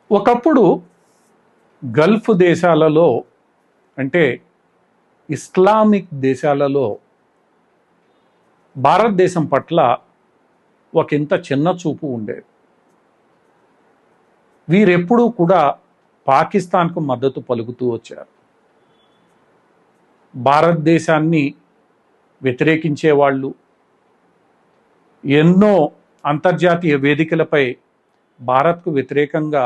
ఒకప్పుడు గల్ఫ్ దేశాలలో అంటే ఇస్లామిక్ దేశాలలో భారతదేశం పట్ల ఒకంత చిన్న చూపు ఉండేది. వీరెప్పుడూ కూడా పాకిస్తాన్కు మద్దతు పలుకుతూ వచ్చారు. భారతదేశాన్ని వ్యతిరేకించేవాళ్ళు ఎన్నో అంతర్జాతీయ వేదికలపై భారత్కు వ్యతిరేకంగా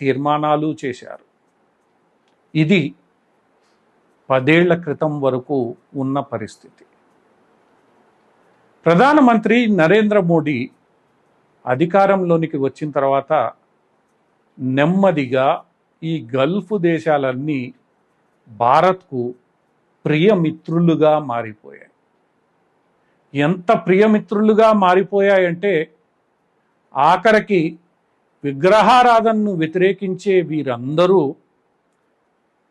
తీర్మానాలు చేశారు. ఇది 10 ఏళ్ల క్రితం వరకు ఉన్న పరిస్థితి. ప్రధానమంత్రి నరేంద్ర మోడీ అధికారంలోనికి వచ్చిన తర్వాత నెమ్మదిగా ఈ గల్ఫ్ దేశాలన్నీ భారత్కు ప్రియమిత్రులుగా మారిపోయాయి. ఎంత ప్రియమిత్రులుగా మారిపోయాయంటే ఆఖరికి విగ్రహారాధనను వ్యతిరేకించే వీరందరూ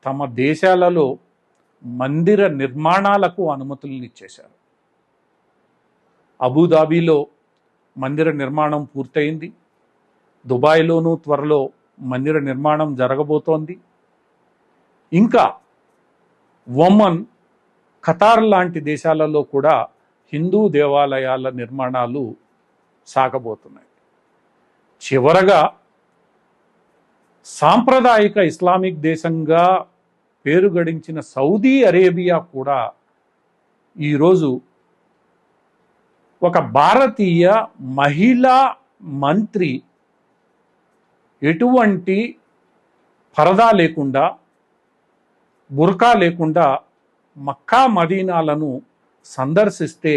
తమ దేశాలలో మందిర నిర్మాణాలకు అనుమతులను ఇచ్చేశారు. అబుదాబిలో మందిర నిర్మాణం పూర్తయింది. దుబాయ్లోనూ త్వరలో మందిర నిర్మాణం జరగబోతోంది. ఇంకా ఒమన్, ఖతార్ లాంటి దేశాలలో కూడా హిందూ దేవాలయాల నిర్మాణాలు సాగబోతున్నాయి. చివరగా సాంప్రదాయిక ఇస్లామిక్ దేశంగా పేరు గడించిన సౌదీ అరేబియా కూడా ఈరోజు ఒక భారతీయ మహిళా మంత్రి ఎటువంటి పరదా లేకుండా, బుర్కా లేకుండా మక్కా మదీనాలను సందర్శిస్తే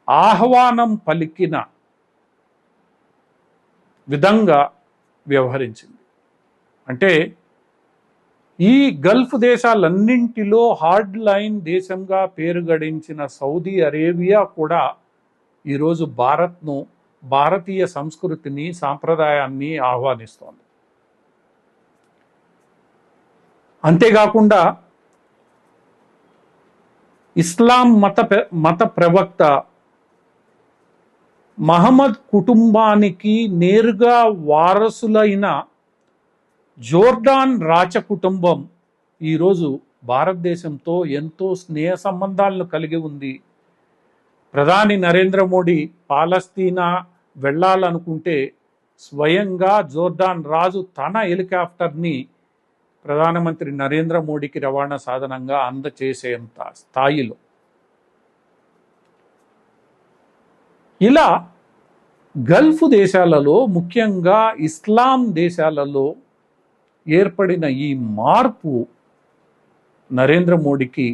ఆహ్వానం పలికిన విధంగా వ్యవహరించింది. అంటే ఈ గల్ఫ్ దేశాలన్నింటిలో హార్డ్ లైన్ దేశంగా పేరు గడించిన సౌదీ అరేబియా కూడా ఈరోజు భారత్ను, భారతీయ సంస్కృతిని, సాంప్రదాయాన్ని ఆహ్వానిస్తోంది. అంతేకాకుండా ఇస్లాం మత ప్రవక్త మహమ్మద్ కుటుంబానికి నేరుగా వారసులైన జోర్డాన్ రాచ కుటుంబం ఈరోజు భారతదేశంతో ఎంతో స్నేహ సంబంధాలను కలిగి ఉంది. ప్రధాని నరేంద్ర మోడీ పాలస్తీనా వెళ్ళాలనుకుంటే స్వయంగా జోర్డాన్ రాజు తన హెలికాప్టర్ని ప్రధానమంత్రి నరేంద్ర మోడీకి రవాణా సాధనంగా అందచేసేంత స్థాయిలో. ఇలా గల్ఫ్ దేశాలలో, ముఖ్యంగా ఇస్లాం దేశాలలో ఏర్పడిన ఈ మార్పు నరేంద్ర మోడీకి,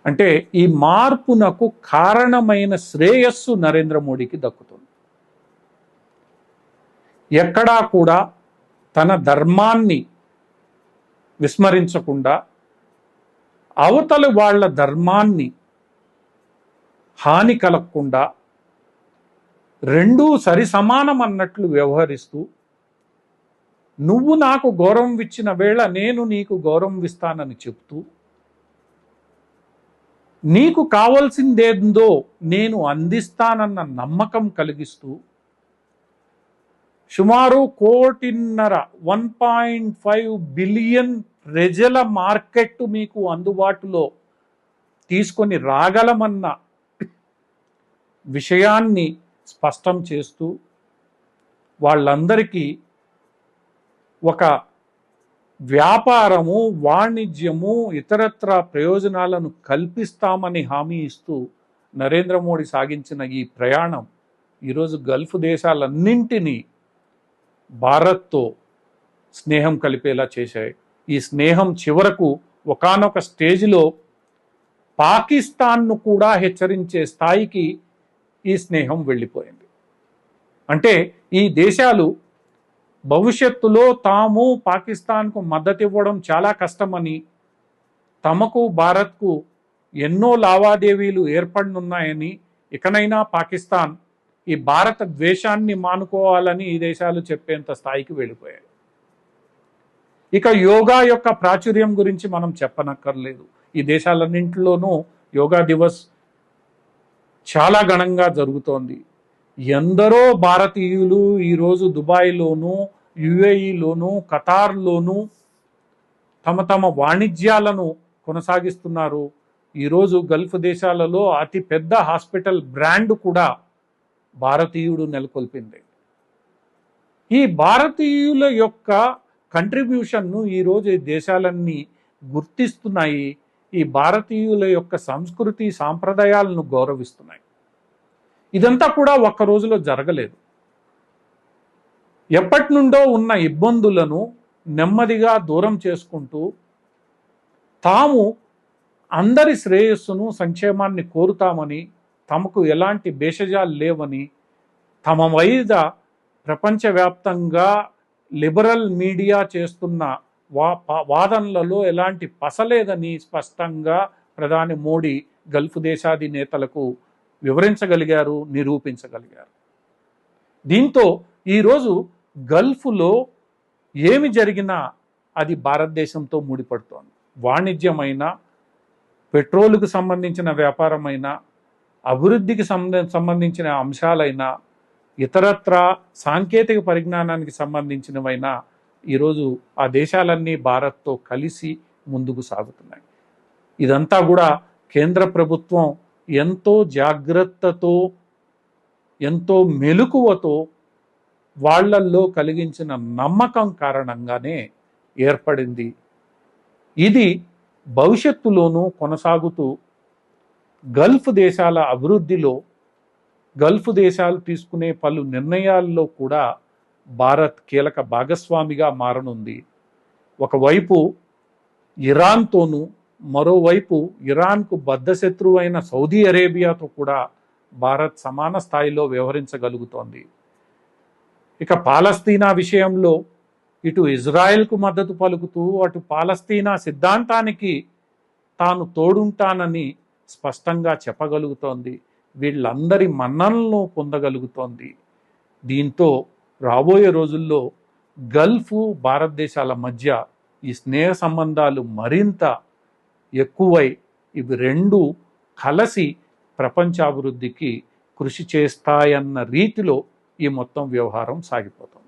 అంటే ఈ మార్పునకు కారణమైన శ్రేయస్సు నరేంద్ర మోడీకి దక్కుతుంది. ఎక్కడా కూడా తన ధర్మాన్ని విస్మరించకుండా, అవతలి వాళ్ళ ధర్మాన్ని హాని కలగకుండా రెండూ సరి సమానం అన్నట్లు వ్యవహరిస్తూ, నువ్వు నాకు గౌరవం ఇచ్చిన వేళ నేను నీకు గౌరవం ఇస్తానని చెప్తూ, నీకు కావాల్సిందేందో నేను అందిస్తానన్న నమ్మకం కలిగిస్తూ, సుమారు 1.5 బిలియన్ ప్రజల మార్కెట్ మీకు అందుబాటులో తీసుకొని రాగలమన్న విషయాన్ని స్పష్టం చేస్తూ, వాళ్ళందరికీ ఒక వ్యాపారము, వాణిజ్యము, ఇతరత్ర ప్రయోజనాలను కల్పిస్తామని హామీ ఇస్తూ నరేంద్ర మోడీ సాగించిన ఈ ప్రయాణం ఈరోజు గల్ఫ్ దేశాలన్నింటినీ భారత్తో స్నేహం కలిపేలా చేశాయి. ఈ స్నేహం చివరకు ఒకానొక స్టేజ్లో పాకిస్తాన్ను కూడా హెచ్చరించే స్థాయికి ఈ స్నేహం వెళ్ళిపోయింది. అంటే ఈ దేశాలు భవిష్యత్తులో తాము పాకిస్తాన్కు మద్దతు ఇవ్వడం చాలా కష్టమని, తమకు భారత్కు ఎన్నో లావాదేవీలు ఏర్పడనున్నాయని, ఇకనైనా పాకిస్తాన్ ఈ భారత ద్వేషాన్ని మానుకోవాలని ఈ దేశాలు చెప్పేంత స్థాయికి వెళ్ళిపోయాయి. ఇక యోగా యొక్క ప్రాచుర్యం గురించి మనం చెప్పనక్కర్లేదు. ఈ దేశాలన్నింటిలోనూ యోగా దివస్ చాలా ఘనంగా జరుగుతోంది. ఎందరో భారతీయులు ఈరోజు దుబాయ్లోను, యుఏఈలోను, ఖతార్లోను తమ తమ వాణిజ్యాలను కొనసాగిస్తున్నారు. ఈరోజు గల్ఫ్ దేశాలలో అతి పెద్ద హాస్పిటల్ బ్రాండ్ కూడా భారతీయుడు నెలకొల్పింది. ఈ భారతీయుల యొక్క కంట్రిబ్యూషన్ను ఈరోజు ఈ దేశాలన్నీ గుర్తిస్తున్నాయి. ఈ భారతీయుల యొక్క సంస్కృతి సాంప్రదాయాలను గౌరవిస్తున్నాయి. ఇదంతా కూడా ఒక్క రోజులో జరగలేదు. ఎప్పటి నుండో ఉన్న ఇబ్బందులను నెమ్మదిగా దూరం చేసుకుంటూ తాము అందరి శ్రేయస్సును సంక్షేమాన్ని కోరుతామని, తమకు ఎలాంటి భేషజాలు లేవని, తమ మీద ప్రపంచవ్యాప్తంగా లిబరల్ మీడియా చేస్తున్న వాదనలలో ఎలాంటి పసలేదని స్పష్టంగా ప్రధాని మోడీ గల్ఫ్ దేశాధినేతలకు వివరించగలిగారు, నిరూపించగలిగారు. దీంతో ఈరోజు గల్ఫ్లో ఏమి జరిగినా అది భారతదేశంతో ముడిపడుతోంది. వాణిజ్యమైన, పెట్రోలుకు సంబంధించిన వ్యాపారమైన, అభివృద్ధికి సంబంధించిన అంశాలైనా, ఇతరత్ర సాంకేతిక పరిజ్ఞానానికి సంబంధించినవైనా ఈరోజు ఆ దేశాలన్నీ భారత్తో కలిసి ముందుకు సాగుతున్నాయి. ఇదంతా కూడా కేంద్ర ప్రభుత్వం ఎంతో జాగ్రత్తతో, ఎంతో మెలకువతో వాళ్ళల్లో కలిగించిన నమ్మకం కారణంగానే ఏర్పడింది. ఇది భవిష్యత్తులోనూ కొనసాగుతూ గల్ఫ్ దేశాల అభివృద్ధిలో, గల్ఫ్ దేశాలు తీసుకునే పలు నిర్ణయాల్లో కూడా భారత్ కీలక భాగస్వామిగా మారనుంది. ఒకవైపు ఇరాన్తోనూ, మరోవైపు ఇరాన్కు బద్ధశత్రువైన సౌదీ అరేబియాతో కూడా భారత్ సమాన స్థాయిలో వ్యవహరించగలుగుతోంది. ఇక పాలస్తీనా విషయంలో ఇటు ఇజ్రాయెల్కు మద్దతు పలుకుతూ అటు పాలస్తీనా సిద్ధాంతానికి తాను తోడుంటానని స్పష్టంగా చెప్పగలుగుతోంది. వీళ్ళందరి మన్ననలను పొందగలుగుతోంది. దీంతో రాబోయే రోజుల్లో గల్ఫ్, భారతదేశాల మధ్య ఈ స్నేహ సంబంధాలు మరింత ఎక్కువై ఇవి రెండు కలిసి ప్రపంచాభివృద్ధికి కృషి చేస్తాయన్న రీతిలో ఈ మొత్తం వ్యవహారం సాగిపోతుంది.